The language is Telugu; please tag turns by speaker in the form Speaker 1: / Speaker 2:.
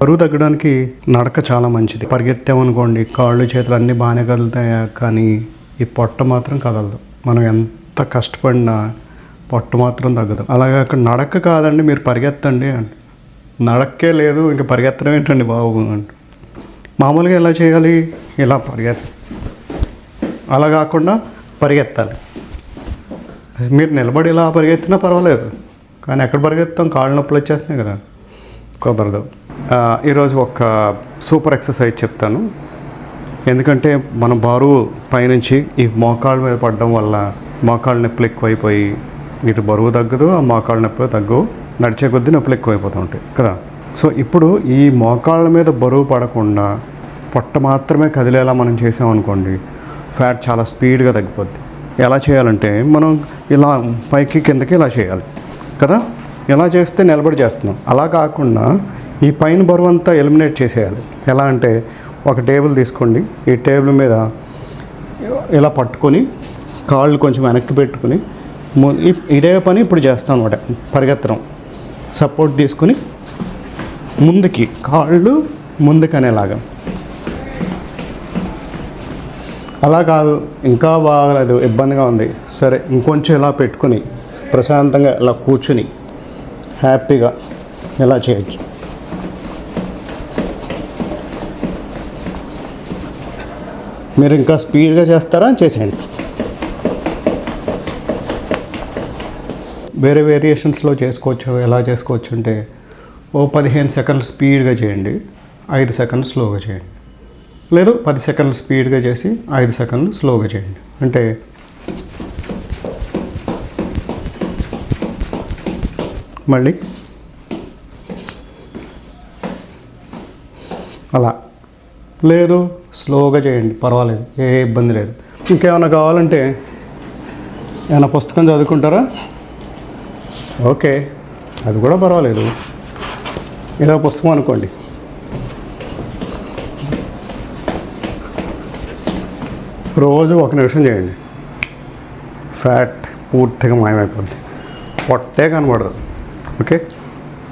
Speaker 1: బరువు తగ్గడానికి నడక చాలా మంచిది. పరిగెత్తామనుకోండి కాళ్ళు చేతులు అన్నీ బాగానే కదులుతాయి, కానీ ఈ పొట్ట మాత్రం కదలదు. మనం ఎంత కష్టపడినా పొట్ట మాత్రం తగ్గదు. అలాగే అక్కడ నడక కాదండి, మీరు పరిగెత్తండి అంటే నడక్కే లేదు, ఇంకా పరిగెత్తడం ఏంటండి బాబు అంటే. మామూలుగా ఎలా చేయాలి, ఇలా అలా కాకుండా పరిగెత్తాలి. మీరు నిలబడి ఇలా పరిగెత్తినా పర్వాలేదు, కానీ ఎక్కడ పరిగెత్తాం, కాళ్ళు నొప్పులు వచ్చేస్తున్నాయి కదా, కుదరదు. ఈరోజు ఒక సూపర్ ఎక్సర్సైజ్ చెప్తాను. ఎందుకంటే మన బరువు పైనుంచి ఈ మోకాళ్ళ మీద పడడం వల్ల మోకాళ్ళ నొప్పులు ఎక్కువైపోయి ఇటు బరువు తగ్గదు, ఆ మోకాళ్ళ నొప్పులు తగ్గవు, నడిచే కొద్దీ నొప్పులు ఎక్కువైపోతూ ఉంటాయి కదా. సో ఇప్పుడు ఈ మోకాళ్ళ మీద బరువు పడకుండా పొట్ట మాత్రమే కదిలేలా మనం చేసామనుకోండి, ఫ్యాట్ చాలా స్పీడ్గా తగ్గిపోద్ది. ఎలా చేయాలంటే మనం ఇలా పైకి కిందకి ఇలా చేయాలి కదా. ఇలా చేస్తే నిలబడి చేస్తున్నాం. అలా కాకుండా ఈ పైన బరువు అంతా ఎలిమినేట్ చేసేయాలి. ఎలా అంటే ఒక టేబుల్ తీసుకోండి, ఈ టేబుల్ మీద ఇలా పట్టుకొని కాళ్ళు కొంచెం వెనక్కి పెట్టుకుని ఇదే పని ఇప్పుడు చేస్తాం అనమాట. పరిగెత్తడం, సపోర్ట్ తీసుకుని ముందుకి, కాళ్ళు ముందుకు అనేలాగా. అలా కాదు, ఇంకా బాగాలేదు, ఇబ్బందిగా ఉంది, సరే ఇంకొంచెం ఇలా పెట్టుకుని ప్రశాంతంగా ఇలా కూర్చుని హ్యాపీగా ఇలా చేయొచ్చు. మీరు ఇంకా స్పీడ్గా చేస్తారా, చేసేయండి. వేరే వేరియేషన్స్లో చేసుకోవచ్చు. ఎలా చేసుకోవచ్చు అంటే, ఓ 15 సెకండ్లు స్పీడ్గా చేయండి, 5 సెకండ్లు స్లోగా చేయండి. లేదు 10 సెకండ్లు స్పీడ్గా చేసి 5 సెకండ్లు స్లోగా చేయండి. అంటే మళ్ళీ అలా. లేదు స్లోగా చేయండి, పర్వాలేదు, ఏ ఇబ్బంది లేదు. ఇంకేమైనా కావాలంటే ఏమైనా పుస్తకం చదువుకుంటారా, ఓకే, అది కూడా పర్వాలేదు. ఏదో పుస్తకం అనుకోండి. రోజు 1 నిమిషం చేయండి, ఫ్యాట్ పూర్తిగా మాయమైపోద్ది, పొట్టే కనబడదు. ఓకే.